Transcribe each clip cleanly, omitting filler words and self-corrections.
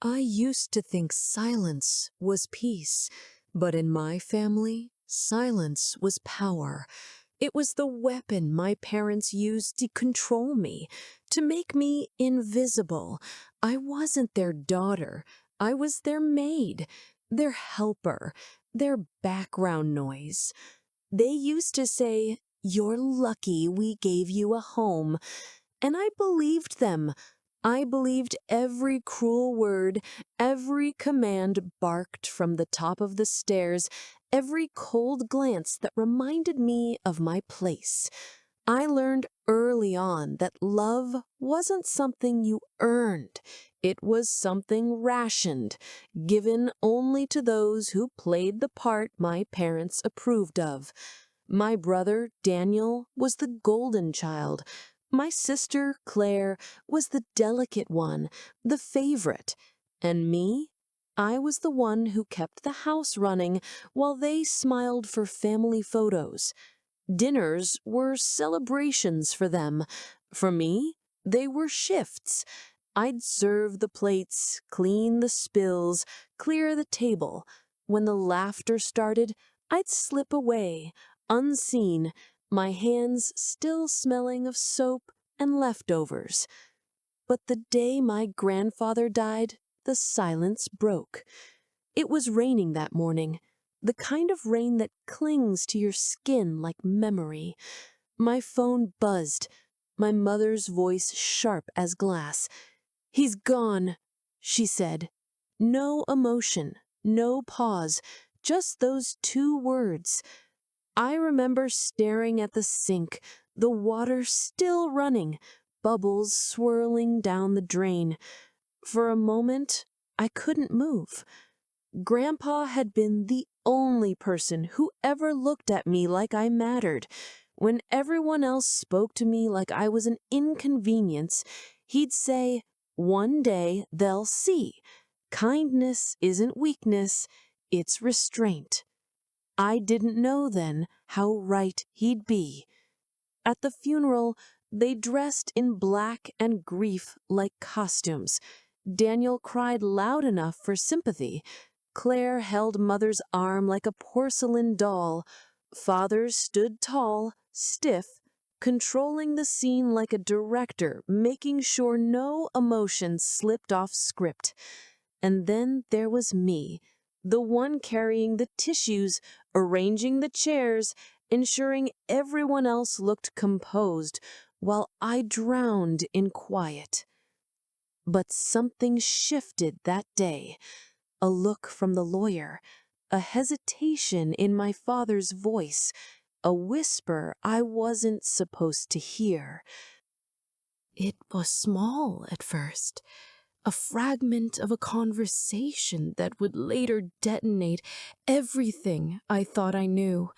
I used to think silence was peace, but in my family, silence was power. It was the weapon my parents used to control me, to make me invisible. I wasn't their daughter. I was their maid, their helper, their background noise. They used to say, "You're lucky we gave you a home." And I believed them. I believed every cruel word, every command barked from the top of the stairs, every cold glance that reminded me of my place. I learned early on that love wasn't something you earned. It was something rationed, given only to those who played the part my parents approved of. My brother, Daniel, was the golden child. My sister, Claire, was the delicate one, the favorite. And me? I was the one who kept the house running while they smiled for family photos. Dinners were celebrations for them. For me, they were shifts. I'd serve the plates, clean the spills, clear the table. When the laughter started, I'd slip away, unseen, my hands still smelling of soap and leftovers. But the day my grandfather died, the silence broke. It was raining that morning, the kind of rain that clings to your skin like memory. My phone buzzed, my mother's voice sharp as glass. "He's gone," she said. No emotion, no pause, just those two words. I remember staring at the sink, the water still running, bubbles swirling down the drain. For a moment, I couldn't move. Grandpa had been the only person who ever looked at me like I mattered. When everyone else spoke to me like I was an inconvenience, he'd say, "One day they'll see. Kindness isn't weakness, it's restraint." I didn't know then how right he'd be. At the funeral, they dressed in black and grief like costumes. Daniel cried loud enough for sympathy. Claire held Mother's arm like a porcelain doll. Father stood tall, stiff, controlling the scene like a director, making sure no emotion slipped off script. And then there was me, the one carrying the tissues, arranging the chairs, ensuring everyone else looked composed, while I drowned in quiet. But something shifted that day. A look from the lawyer, a hesitation in my father's voice, a whisper I wasn't supposed to hear. It was small at first, a fragment of a conversation that would later detonate everything I thought I knew.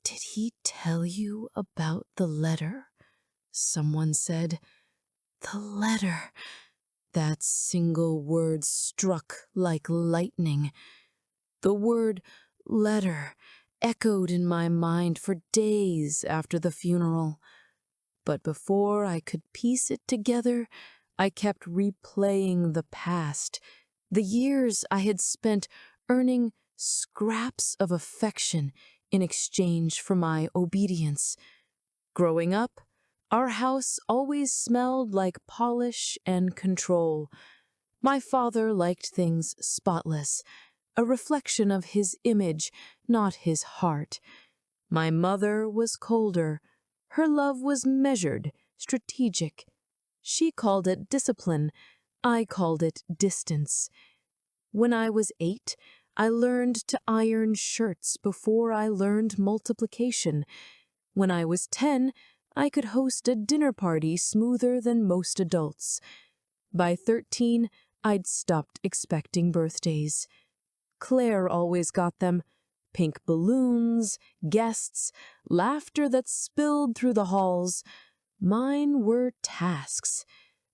"Did he tell you about the letter?" someone said. The letter. That single word struck like lightning. The word letter echoed in my mind for days after the funeral. But before I could piece it together, I kept replaying the past, the years I had spent earning scraps of affection in exchange for my obedience. Growing up, our house always smelled like polish and control. My father liked things spotless, a reflection of his image, not his heart. My mother was colder. Her love was measured, strategic. She called it discipline. I called it distance. When I was 8, I learned to iron shirts before I learned multiplication. When I was 10, I could host a dinner party smoother than most adults. By 13, I'd stopped expecting birthdays. Claire always got them. Pink balloons, guests, laughter that spilled through the halls. Mine were tasks.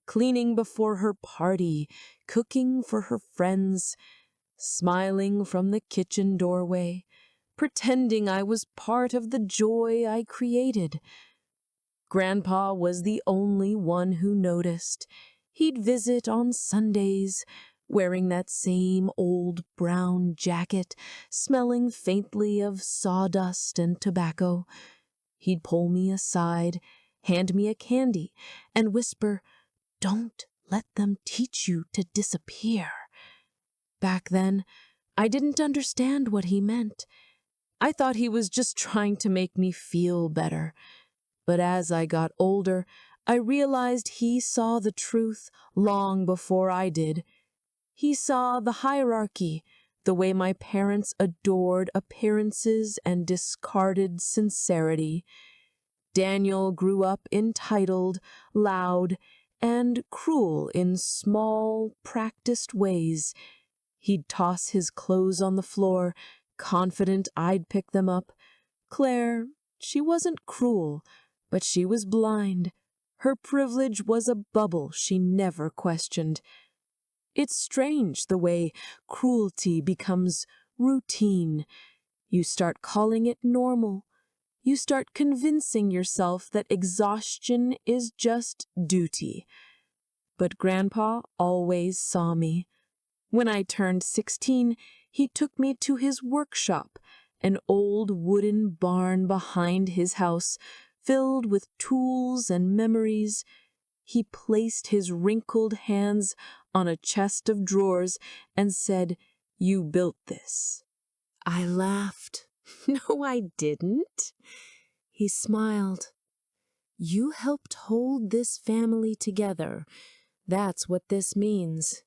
Cleaning before her party, cooking for her friends, smiling from the kitchen doorway, pretending I was part of the joy I created. Grandpa was the only one who noticed. He'd visit on Sundays, wearing that same old brown jacket, smelling faintly of sawdust and tobacco. He'd pull me aside, hand me a candy, and whisper, "Don't let them teach you to disappear." Back then, I didn't understand what he meant. I thought he was just trying to make me feel better. But as I got older, I realized he saw the truth long before I did. He saw the hierarchy, the way my parents adored appearances and discarded sincerity. Daniel grew up entitled, loud, and cruel in small, practiced ways. He'd toss his clothes on the floor, confident I'd pick them up. Claire, she wasn't cruel, but she was blind. Her privilege was a bubble she never questioned. It's strange the way cruelty becomes routine. You start calling it normal. You start convincing yourself that exhaustion is just duty. But Grandpa always saw me. When I turned 16, he took me to his workshop, an old wooden barn behind his house, filled with tools and memories. He placed his wrinkled hands on a chest of drawers and said, "You built this." I laughed. "No, I didn't." He smiled. "You helped hold this family together. That's what this means."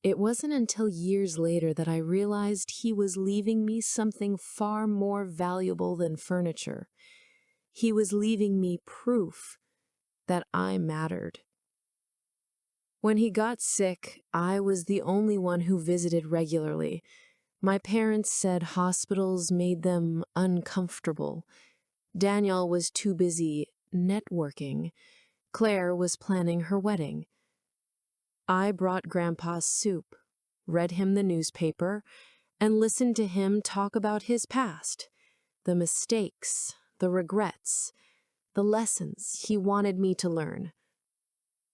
It wasn't until years later that I realized he was leaving me something far more valuable than furniture. He was leaving me proof that I mattered. When he got sick, I was the only one who visited regularly. My parents said hospitals made them uncomfortable. Danielle was too busy networking. Claire was planning her wedding. I brought Grandpa's soup, read him the newspaper, and listened to him talk about his past, the mistakes, the regrets, the lessons he wanted me to learn.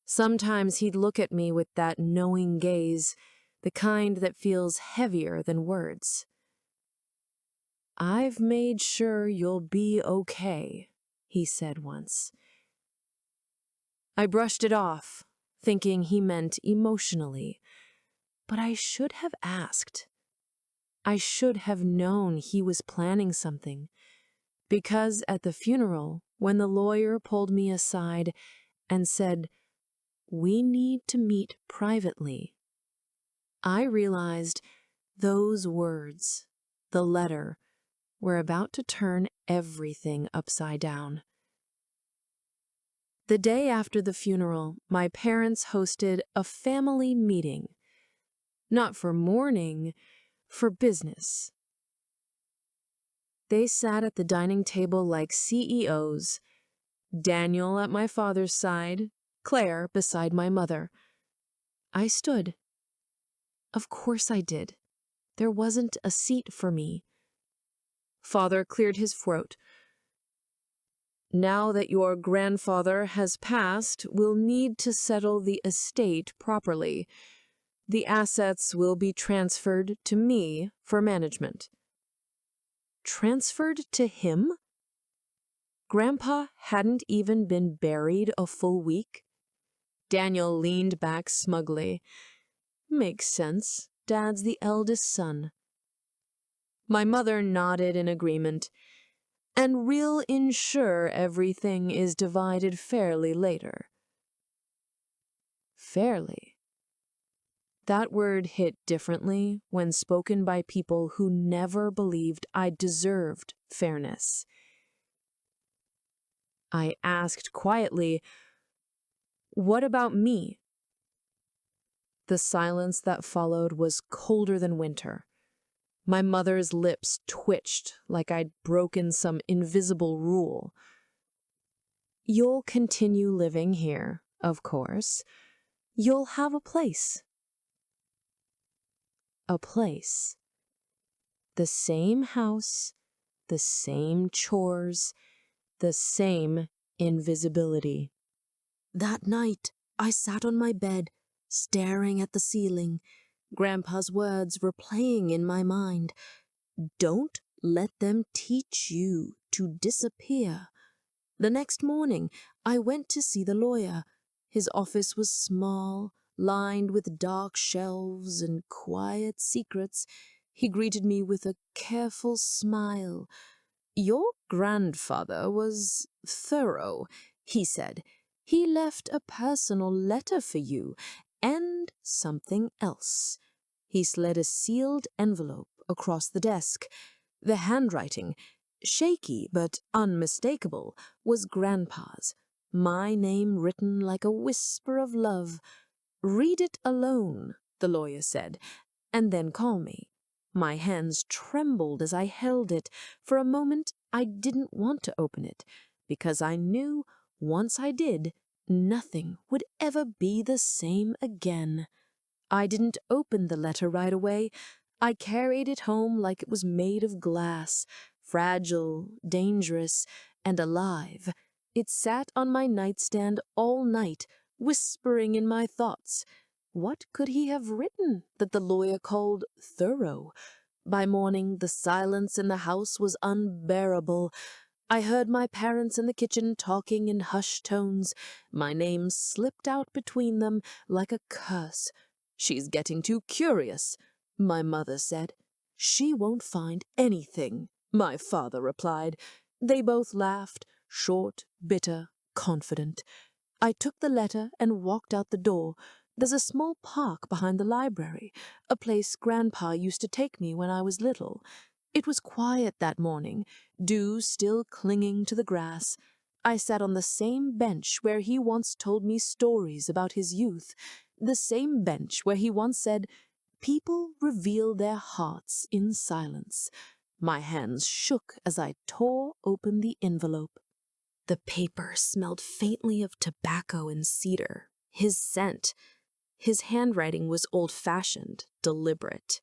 Sometimes he'd look at me with that knowing gaze, the kind that feels heavier than words. "I've made sure you'll be okay," he said once. I brushed it off, thinking he meant emotionally. But I should have asked. I should have known he was planning something. Because at the funeral, when the lawyer pulled me aside and said, "We need to meet privately," I realized those words, the letter, were about to turn everything upside down. The day after the funeral, my parents hosted a family meeting. Not for mourning, for business. They sat at the dining table like CEOs, Daniel at my father's side, Claire beside my mother. I stood. Of course I did. There wasn't a seat for me. Father cleared his throat. "Now that your grandfather has passed, we'll need to settle the estate properly. The assets will be transferred to me for management." Transferred to him? Grandpa hadn't even been buried a full week. Daniel leaned back smugly. "Makes sense. Dad's the eldest son." My mother nodded in agreement. "And we'll ensure everything is divided fairly later." Fairly. That word hit differently when spoken by people who never believed I deserved fairness. I asked quietly, "What about me?" The silence that followed was colder than winter. My mother's lips twitched like I'd broken some invisible rule. "You'll continue living here, of course. You'll have a place." A place. The same house, the same chores, the same invisibility. That night, I sat on my bed, staring at the ceiling. Grandpa's words replaying in my mind. Don't let them teach you to disappear. The next morning, I went to see the lawyer. His office was small, lined with dark shelves and quiet secrets. He greeted me with a careful smile. "Your grandfather was thorough," he said. "He left a personal letter for you, and something else." He slid a sealed envelope across the desk. The handwriting, shaky but unmistakable, was Grandpa's, my name written like a whisper of love. "Read it alone," the lawyer said, "and then call me." My hands trembled as I held it. For a moment, I didn't want to open it, because I knew, once I did, nothing would ever be the same again. I didn't open the letter right away. I carried it home like it was made of glass, fragile, dangerous, and alive. It sat on my nightstand all night, whispering in my thoughts. What could he have written that the lawyer called thorough? By morning, the silence in the house was unbearable. I heard my parents in the kitchen talking in hushed tones. My name slipped out between them like a curse. "She's getting too curious," my mother said. "She won't find anything," my father replied. They both laughed, short, bitter, confident. I took the letter and walked out the door. There's a small park behind the library, a place Grandpa used to take me when I was little. It was quiet that morning, dew still clinging to the grass. I sat on the same bench where he once told me stories about his youth, the same bench where he once said, "People reveal their hearts in silence." My hands shook as I tore open the envelope. The paper smelled faintly of tobacco and cedar, his scent. His handwriting was old-fashioned, deliberate.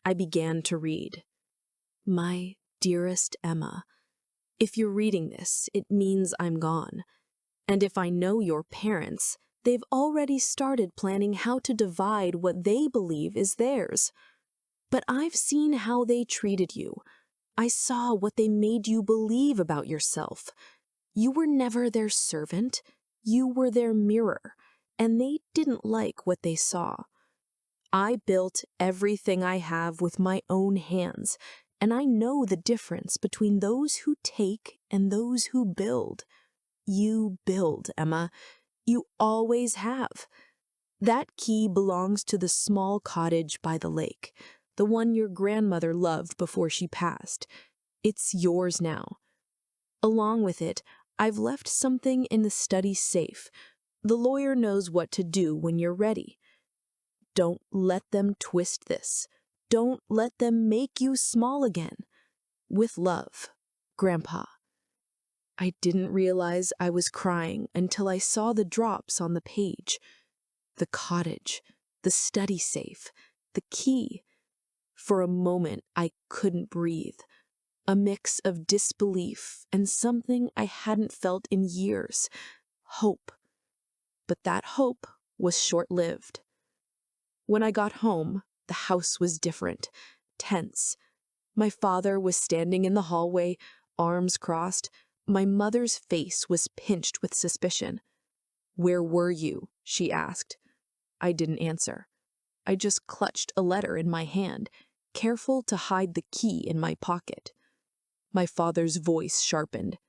I began to read. "My dearest Emma, if you're reading this, it means I'm gone. And if I know your parents, they've already started planning how to divide what they believe is theirs. But I've seen how they treated you. I saw what they made you believe about yourself. You were never their servant. You were their mirror, and they didn't like what they saw. I built everything I have with my own hands, and I know the difference between those who take and those who build. You build, Emma. You always have. That key belongs to the small cottage by the lake, the one your grandmother loved before she passed. It's yours now. Along with it, I've left something in the study safe. The lawyer knows what to do when you're ready. Don't let them twist this. Don't let them make you small again. With love, Grandpa." I didn't realize I was crying until I saw the drops on the page. The cottage, the study safe, the key. For a moment, I couldn't breathe. A mix of disbelief and something I hadn't felt in years. Hope. But that hope was short-lived. When I got home, the house was different, tense. My father was standing in the hallway, arms crossed. My mother's face was pinched with suspicion. "Where were you?" she asked. I didn't answer. I just clutched a letter in my hand, careful to hide the key in my pocket. My father's voice sharpened.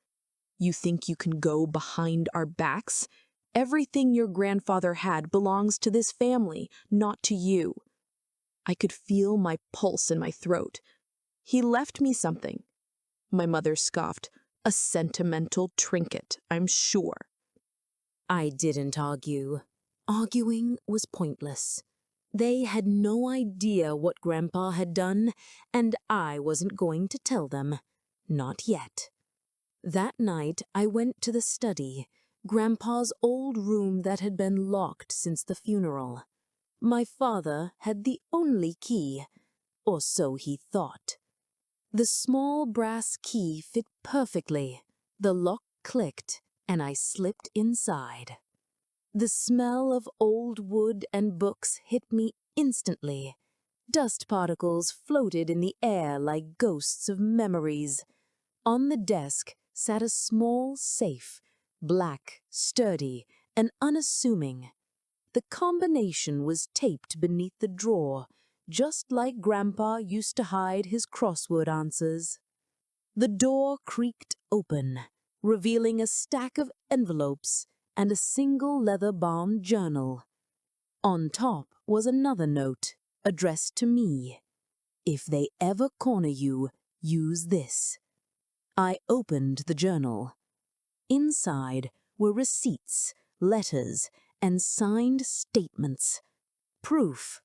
"You think you can go behind our backs? Everything your grandfather had belongs to this family, not to you." I could feel my pulse in my throat. "He left me something." My mother scoffed. "A sentimental trinket, I'm sure." I didn't argue. Arguing was pointless. They had no idea what Grandpa had done, and I wasn't going to tell them. Not yet. That night I went to the study, Grandpa's old room that had been locked since the funeral. My father had the only key, or so he thought. The small brass key fit perfectly. The lock clicked, and I slipped inside. The smell of old wood and books hit me instantly. Dust particles floated in the air like ghosts of memories. On the desk sat a small safe, black, sturdy, and unassuming. The combination was taped beneath the drawer, just like Grandpa used to hide his crossword answers. The door creaked open, revealing a stack of envelopes and a single leather-bound journal. On top was another note, addressed to me. "If they ever corner you, use this." I opened the journal. Inside were receipts, letters, and signed statements. Proof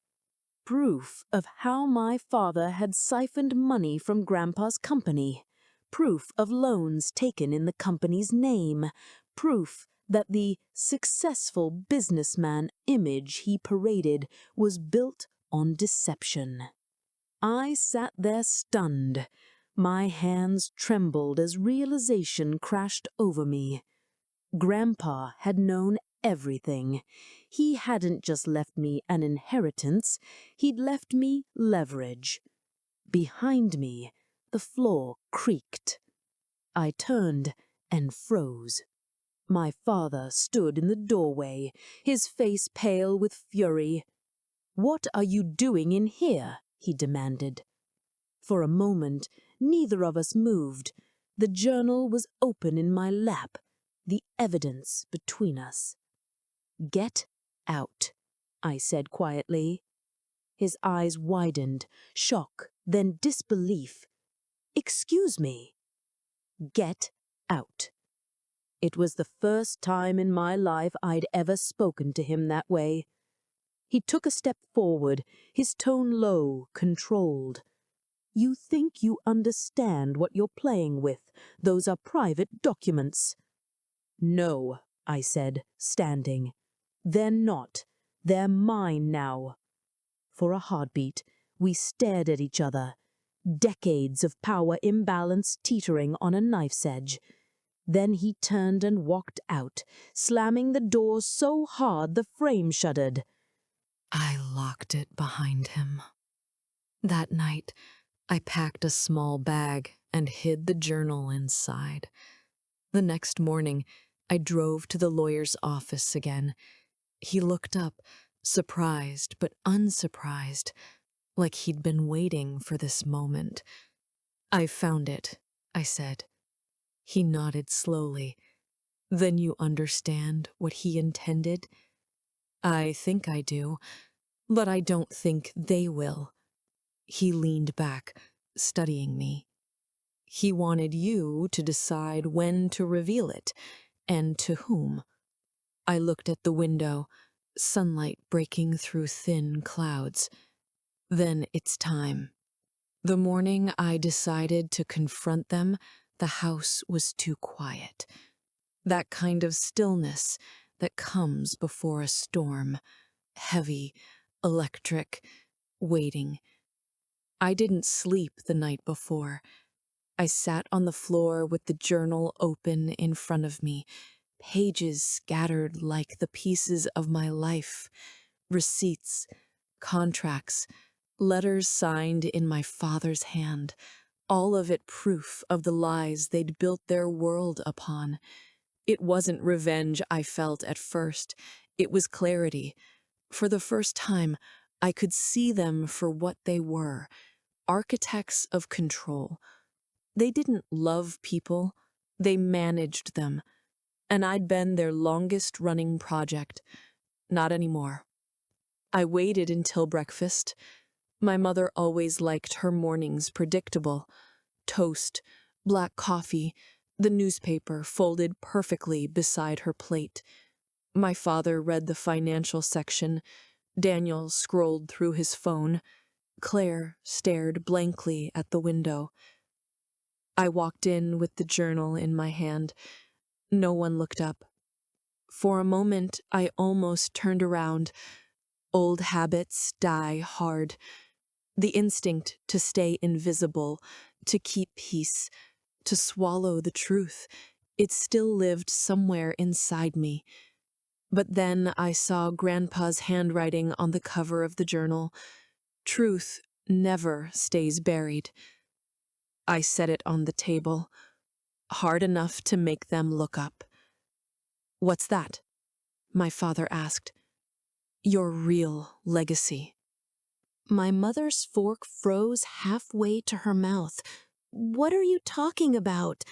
of how my father had siphoned money from Grandpa's company. Proof of loans taken in the company's name. Proof that the successful businessman image he paraded was built on deception. I sat there stunned. My hands trembled as realization crashed over me. Grandpa had known everything. He hadn't just left me an inheritance, he'd left me leverage. Behind me, the floor creaked. I turned and froze. My father stood in the doorway, his face pale with fury. "What are you doing in here?" he demanded. For a moment, neither of us moved. The journal was open in my lap, the evidence between us. "Get out," I said quietly. His eyes widened, shock, then disbelief. "Excuse me." "Get out." It was the first time in my life I'd ever spoken to him that way. He took a step forward, his tone low, controlled. "You think you understand what you're playing with. Those are private documents." "No," I said, standing. "They're not. They're mine now." For a heartbeat, we stared at each other. Decades of power imbalance teetering on a knife's edge. Then he turned and walked out, slamming the door so hard the frame shuddered. I locked it behind him. That night, I packed a small bag and hid the journal inside. The next morning, I drove to the lawyer's office again. He looked up, surprised but unsurprised, like he'd been waiting for this moment. "I found it," I said. He nodded slowly. "Then you understand what he intended?" "I think I do, but I don't think they will." He leaned back, studying me. "He wanted you to decide when to reveal it, and to whom." I looked at the window, sunlight breaking through thin clouds. "Then it's time." The morning I decided to confront them, the house was too quiet. That kind of stillness that comes before a storm. Heavy, electric, waiting. I didn't sleep the night before. I sat on the floor with the journal open in front of me, pages scattered like the pieces of my life, receipts, contracts, letters signed in my father's hand, all of it proof of the lies they'd built their world upon. It wasn't revenge I felt at first, it was clarity. For the first time, I could see them for what they were, architects of control. They didn't love people, they managed them. And I'd been their longest-running project. Not anymore. I waited until breakfast. My mother always liked her mornings predictable. Toast, black coffee, the newspaper folded perfectly beside her plate. My father read the financial section. Daniel scrolled through his phone. Claire stared blankly at the window. I walked in with the journal in my hand. No one looked up. For a moment, I almost turned around. Old habits die hard. The instinct to stay invisible, to keep peace, to swallow the truth, it still lived somewhere inside me. But then I saw Grandpa's handwriting on the cover of the journal. Truth never stays buried. I set it on the table, hard enough to make them look up. "What's that?" my father asked. "Your real legacy." My mother's fork froze halfway to her mouth. "What are you talking about?"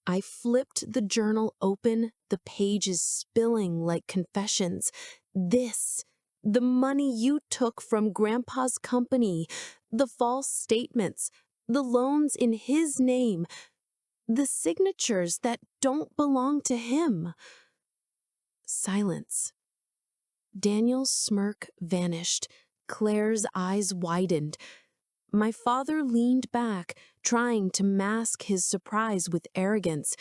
I flipped the journal open, the pages spilling like confessions. "This, the money you took from Grandpa's company, the false statements, the loans in his name, the signatures that don't belong to him." Silence. Daniel's smirk vanished. Claire's eyes widened. My father leaned back, trying to mask his surprise with arrogance.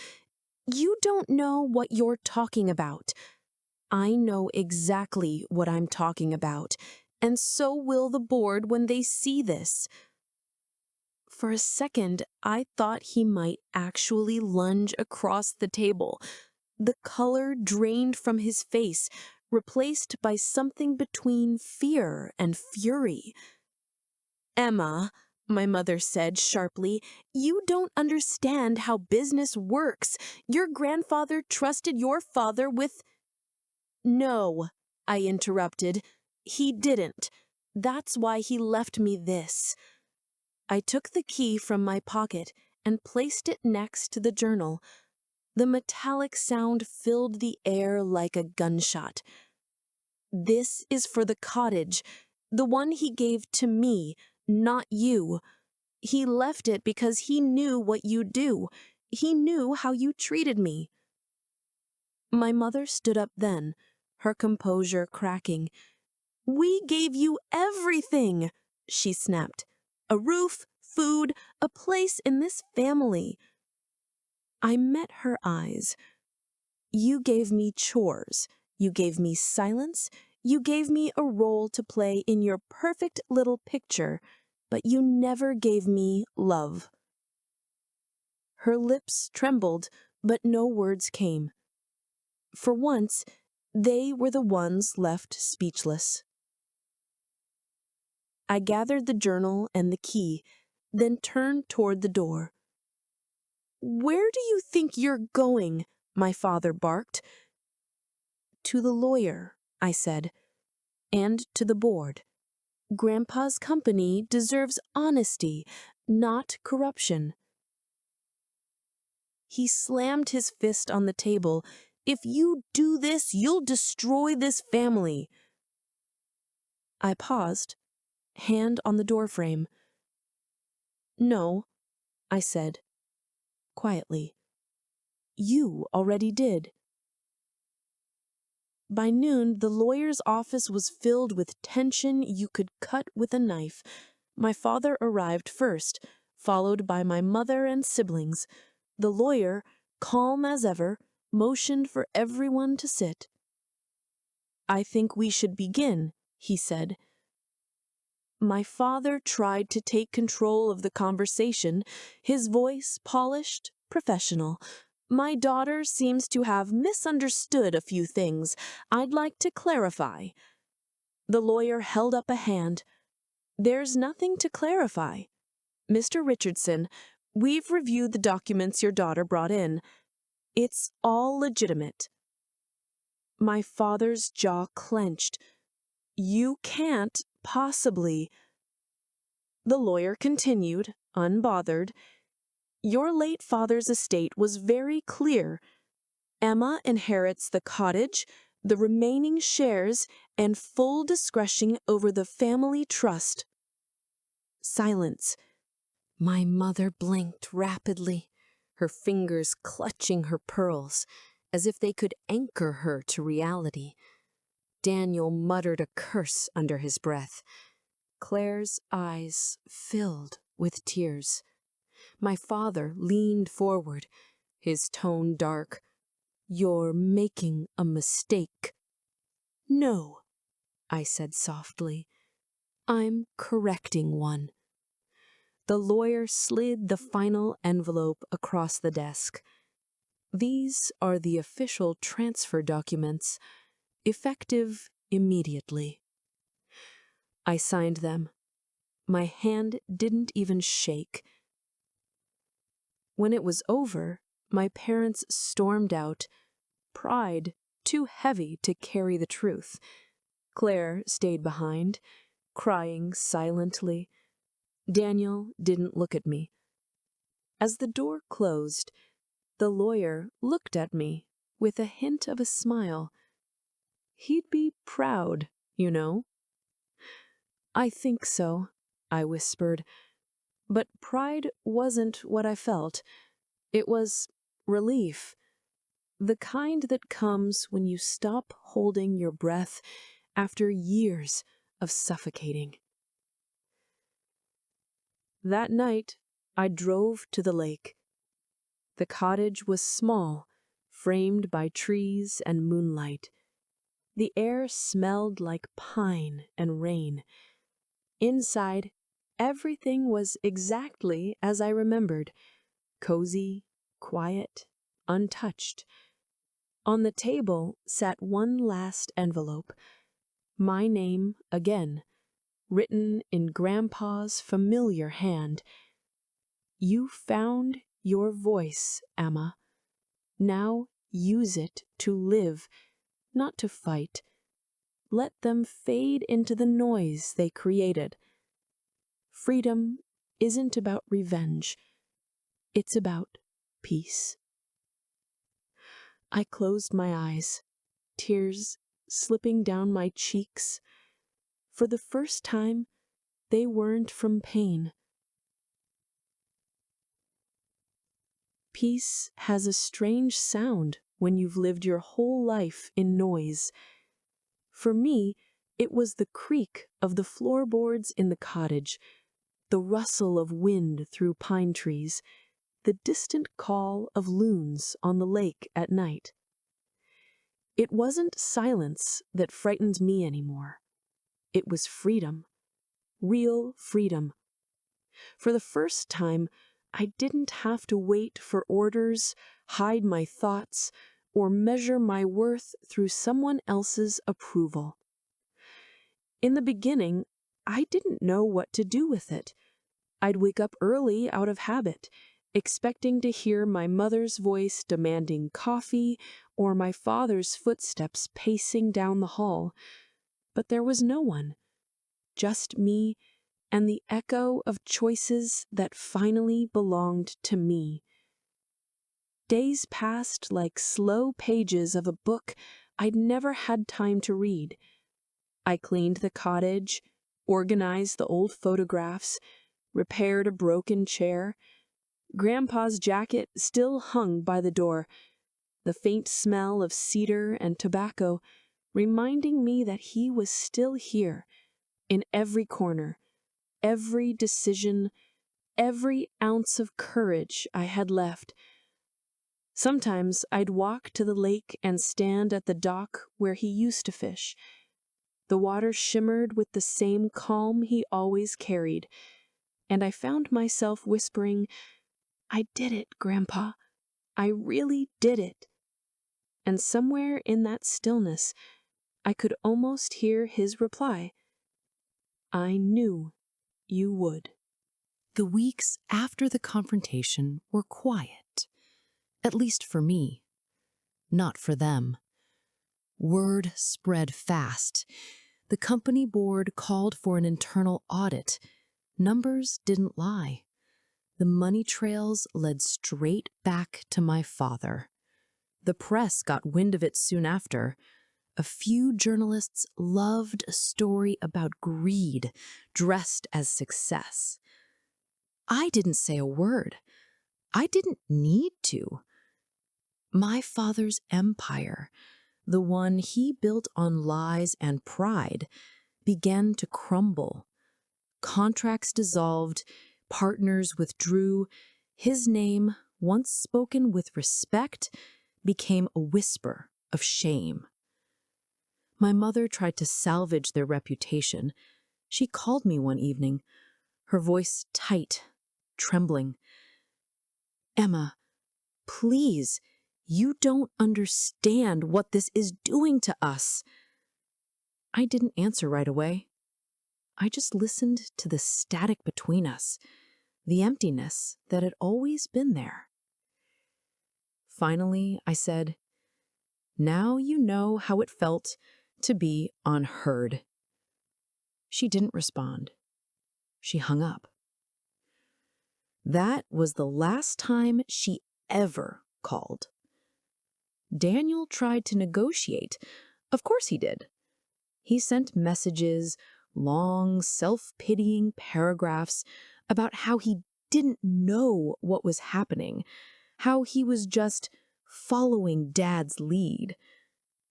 "You don't know what you're talking about." "I know exactly what I'm talking about, and so will the board when they see this." For a second, I thought he might actually lunge across the table. The color drained from his face, replaced by something between fear and fury. "Emma," my mother said sharply, "you don't understand how business works. Your grandfather trusted your father with—" "No," I interrupted. "He didn't. That's why he left me this." I took the key from my pocket and placed it next to the journal. The metallic sound filled the air like a gunshot. "This is for the cottage, the one he gave to me, not you. He left it because he knew what you'd do. He knew how you treated me." My mother stood up then, her composure cracking. "We gave you everything," she snapped. "A roof, food, a place in this family." I met her eyes. "You gave me chores. You gave me silence. You gave me a role to play in your perfect little picture, but you never gave me love." Her lips trembled, but no words came. For once, they were the ones left speechless. I gathered the journal and the key, then turned toward the door. "Where do you think you're going?" my father barked. "To the lawyer," I said, "and to the board. Grandpa's company deserves honesty, not corruption." He slammed his fist on the table. "If you do this, you'll destroy this family." I paused, hand on the doorframe. "No," I said, quietly. "You already did." By noon, the lawyer's office was filled with tension you could cut with a knife. My father arrived first, followed by my mother and siblings. The lawyer, calm as ever, motioned for everyone to sit. "I think we should begin," he said. My father tried to take control of the conversation, his voice polished, professional. "My daughter seems to have misunderstood a few things. I'd like to clarify." The lawyer held up a hand. "There's nothing to clarify. Mr. Richardson, we've reviewed the documents your daughter brought in. It's all legitimate." My father's jaw clenched. "You can't possibly—" The lawyer continued, unbothered. "Your late father's estate was very clear. Emma inherits the cottage, the remaining shares, and full discretion over the family trust." Silence. My mother blinked rapidly, her fingers clutching her pearls, as if they could anchor her to reality. Daniel muttered a curse under his breath. Claire's eyes filled with tears. My father leaned forward, his tone dark. "You're making a mistake." "No," I said softly. "I'm correcting one." The lawyer slid the final envelope across the desk. "These are the official transfer documents. effective immediately. I signed them. My hand didn't even shake. When it was over, my parents stormed out, pride too heavy to carry the truth. Claire stayed behind, crying silently. Daniel didn't look at me. As the door closed, the lawyer looked at me with a hint of a smile. He'd be proud, you know. I think so, I whispered. But pride wasn't what I felt. It was relief. The kind that comes when you stop holding your breath after years of suffocating. That night, I drove to the lake. The cottage was small, framed by trees and moonlight. The air smelled like pine and rain. Inside, everything was exactly as I remembered. Cozy, quiet, untouched. On the table sat one last envelope. My name again, written in Grandpa's familiar hand. You found your voice, Emma. Now use it to live, not to fight. Let them fade into the noise they created. Freedom isn't about revenge. It's about peace. I closed my eyes, tears slipping down my cheeks. For the first time, they weren't from pain. Peace has a strange sound when you've lived your whole life in noise. For me, it was the creak of the floorboards in the cottage, the rustle of wind through pine trees, the distant call of loons on the lake at night. It wasn't silence that frightened me anymore. It was freedom, real freedom. For the first time, I didn't have to wait for orders, hide my thoughts, or measure my worth through someone else's approval. In the beginning, I didn't know what to do with it. I'd wake up early out of habit, expecting to hear my mother's voice demanding coffee or my father's footsteps pacing down the hall. But there was no one, just me and the echo of choices that finally belonged to me. Days passed like slow pages of a book I'd never had time to read. I cleaned the cottage, organized the old photographs, repaired a broken chair. Grandpa's jacket still hung by the door, the faint smell of cedar and tobacco reminding me that he was still here, in every corner, every decision, every ounce of courage I had left. Sometimes I'd walk to the lake and stand at the dock where he used to fish. The water shimmered with the same calm he always carried, and I found myself whispering, "I did it, Grandpa. I really did it." And somewhere in that stillness, I could almost hear his reply, "I knew you would." The weeks after the confrontation were quiet, at least for me, not for them. Word spread fast. The company board called for an internal audit. Numbers didn't lie. The money trails led straight back to my father. The press got wind of it soon after. A few journalists loved a story about greed dressed as success. I didn't say a word. I didn't need to. My father's empire, the one he built on lies and pride, began to crumble. Contracts dissolved, partners withdrew. His name, once spoken with respect, became a whisper of shame. My mother tried to salvage their reputation. She called me one evening, her voice tight, trembling. "Emma, please, You don't understand what this is doing to us." I didn't answer right away. I just listened to the static between us, the emptiness that had always been there. Finally, I said, "Now you know how it felt to be unheard." She didn't respond. She hung up. That was the last time she ever called. Daniel tried to negotiate. Of course he did. He sent messages, long, self-pitying paragraphs about how he didn't know what was happening, how he was just following Dad's lead.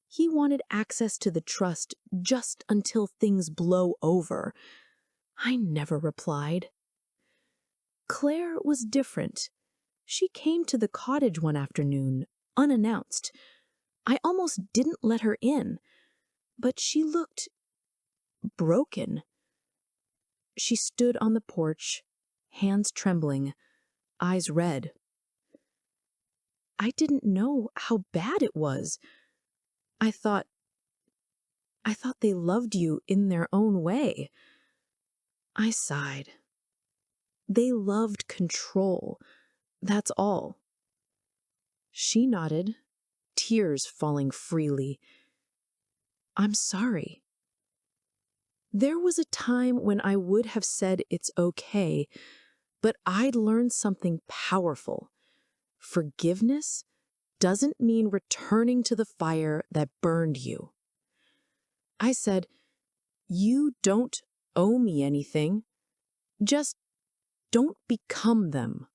He wanted access to the trust just until things blow over. I never replied. Claire was different. She came to the cottage one afternoon, unannounced. I almost didn't let her in, but she looked broken. She stood on the porch, hands trembling, eyes red. I didn't know how bad it was. I thought they loved you in their own way. I sighed. They loved control. That's all. She nodded, tears falling freely. "I'm sorry." There was a time when I would have said it's okay, but I'd learned something powerful. Forgiveness doesn't mean returning to the fire that burned you. I said, "You don't owe me anything. Just don't become them."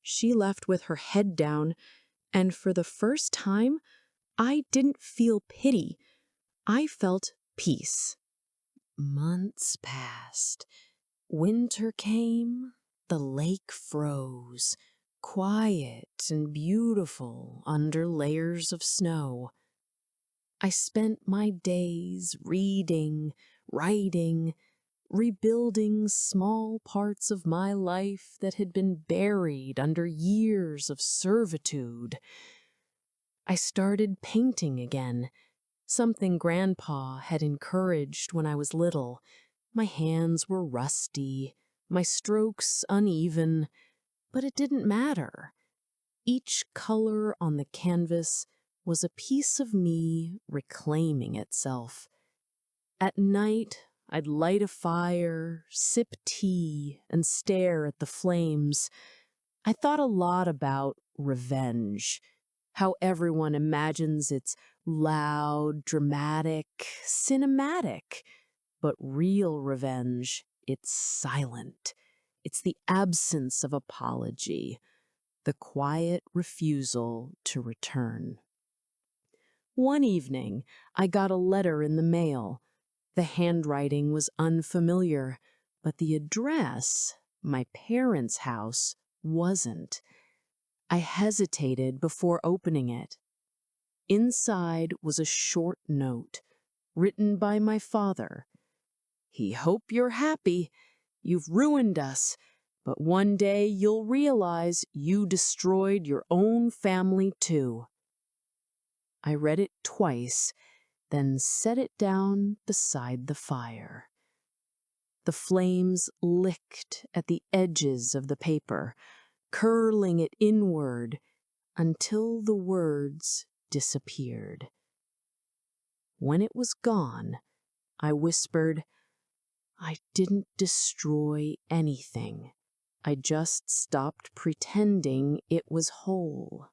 She left with her head down, and for the first time, I didn't feel pity. I felt peace. Months passed. Winter came. The lake froze, quiet and beautiful under layers of snow. I spent my days reading, writing, rebuilding small parts of my life that had been buried under years of servitude. I started painting again, something Grandpa had encouraged when I was little. My hands were rusty, my strokes uneven, but it didn't matter. Each color on the canvas was a piece of me reclaiming itself. At night, I'd light a fire, sip tea, and stare at the flames. I thought a lot about revenge, how everyone imagines it's loud, dramatic, cinematic. But real revenge, it's silent. It's the absence of apology, the quiet refusal to return. One evening, I got a letter in the mail. The handwriting was unfamiliar, but the address, my parents' house, wasn't. I hesitated before opening it. Inside was a short note, written by my father. "He hope you're happy. You've ruined us, but one day you'll realize you destroyed your own family too." I read it twice, then set it down beside the fire. The flames licked at the edges of the paper, curling it inward until the words disappeared. When it was gone, I whispered, "I didn't destroy anything. I just stopped pretending it was whole."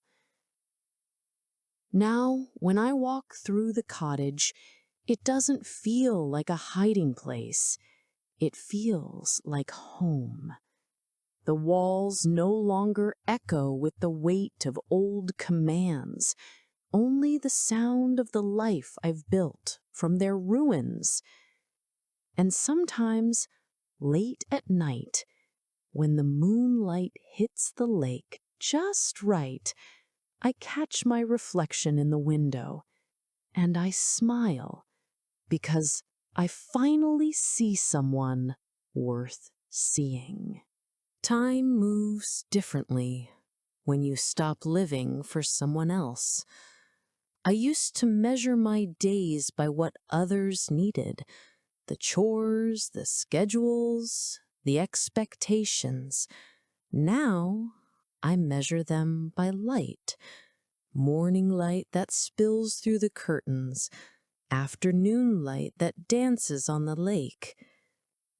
Now, when I walk through the cottage, it doesn't feel like a hiding place. It feels like home. The walls no longer echo with the weight of old commands, only the sound of the life I've built from their ruins. And sometimes, late at night, when the moonlight hits the lake just right, I catch my reflection in the window, and I smile because I finally see someone worth seeing. Time moves differently. when you stop living for someone else. I used to measure my days by what others needed, the chores, the schedules, the expectations. Now I measure them by light, morning light that spills through the curtains, afternoon light that dances on the lake,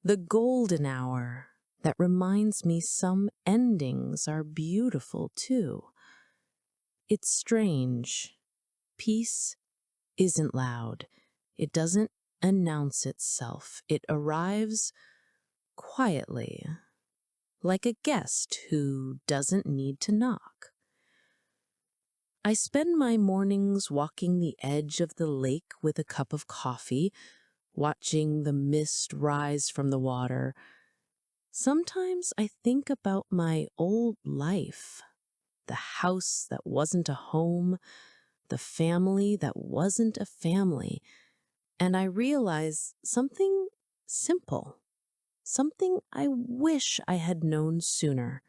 the golden hour that reminds me some endings are beautiful too. It's strange. Peace isn't loud. It doesn't announce itself. It arrives quietly, like a guest who doesn't need to knock. I spend my mornings walking the edge of the lake with a cup of coffee, watching the mist rise from the water. Sometimes I think about my old life, the house that wasn't a home, the family that wasn't a family, and I realize something simple, something I wish I had known sooner.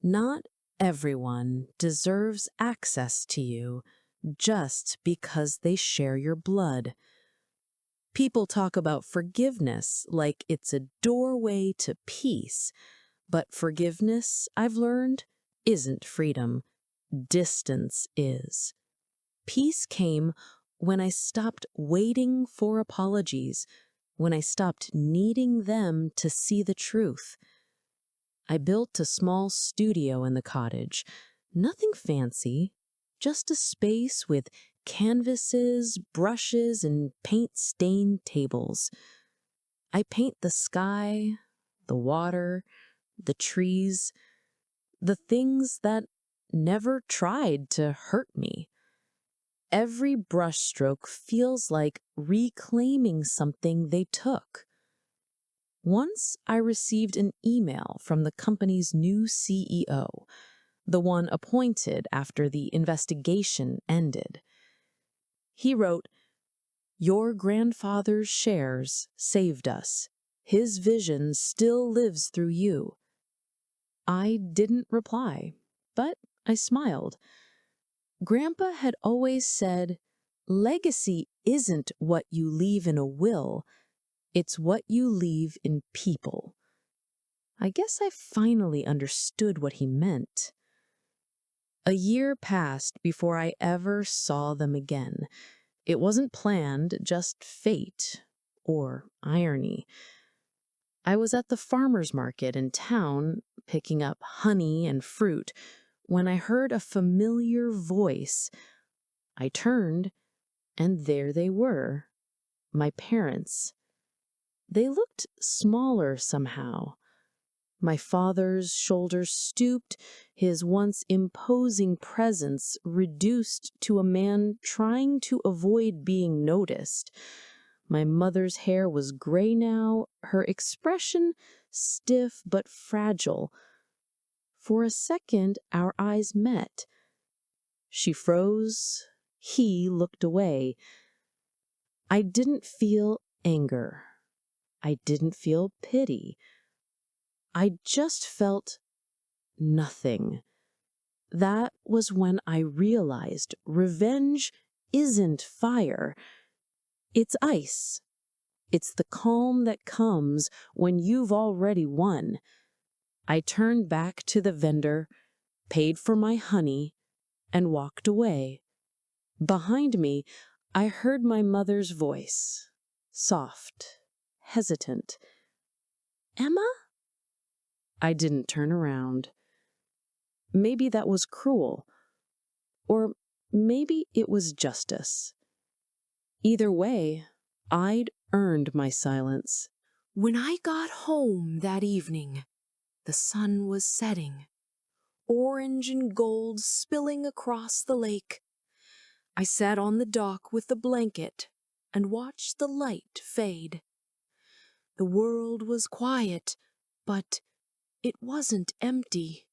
Not everyone deserves access to you just because they share your blood. People talk about forgiveness like it's a doorway to peace, but forgiveness, I've learned, isn't freedom. Distance is. Peace came when I stopped waiting for apologies, when I stopped needing them to see the truth. I built a small studio in the cottage, nothing fancy, just a space with canvases, brushes, and paint-stained tables. I paint the sky, the water, the trees, the things that never tried to hurt me. Every brushstroke feels like reclaiming something they took. Once I received an email from the company's new CEO, the one appointed after the investigation ended. He wrote, "Your grandfather's shares saved us. His vision still lives through you." I didn't reply, but I smiled. Grandpa had always said, "Legacy isn't what you leave in a will, it's what you leave in people." I guess I finally understood what he meant. A year passed before I ever saw them again. It wasn't planned, just fate or irony. I was at the farmer's market in town picking up honey and fruit when I heard a familiar voice. I turned, and there they were, my parents. They looked smaller somehow. My father's shoulders stooped, his once imposing presence reduced to a man trying to avoid being noticed. My mother's hair was gray now, her expression stiff but fragile. For a second, our eyes met. She froze. He looked away. I didn't feel anger. I didn't feel pity. I just felt nothing. That was when I realized revenge isn't fire. It's ice. It's the calm that comes when you've already won. I turned back to the vendor, paid for my honey, and walked away. Behind me, I heard my mother's voice, soft, hesitant. "Emma?" I didn't turn around. Maybe that was cruel, or maybe it was justice. Either way, I'd earned my silence. When I got home that evening, the sun was setting, orange and gold spilling across the lake. I sat on the dock with the blanket and watched the light fade. The world was quiet, but it wasn't empty.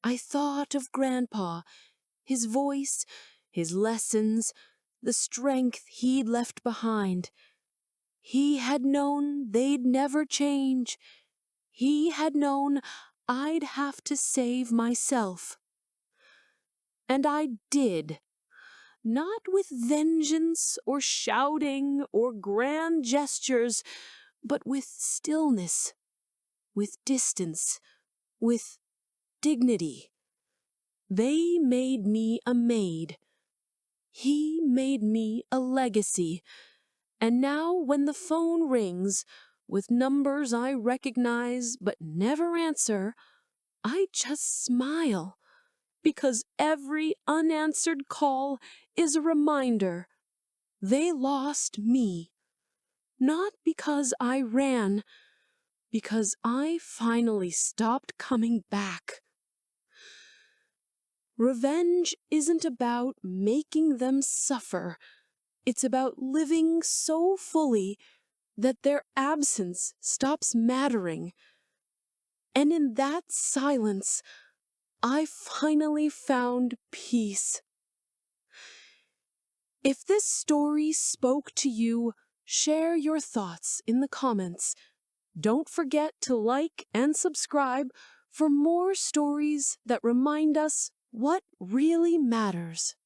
I thought of Grandpa, his voice, his lessons, the strength he'd left behind. He had known they'd never change. He had known I'd have to save myself. And I did. Not with vengeance or shouting or grand gestures, but with stillness, with distance, with dignity. They made me a maid. He made me a legacy. And now when the phone rings, with numbers I recognize but never answer, I just smile, because every unanswered call is a reminder they lost me. Not because I ran, because I finally stopped coming back. Revenge isn't about making them suffer. It's about living so fully that their absence stops mattering. And in that silence, I finally found peace. If this story spoke to you, share your thoughts in the comments. Don't forget to like and subscribe for more stories that remind us what really matters.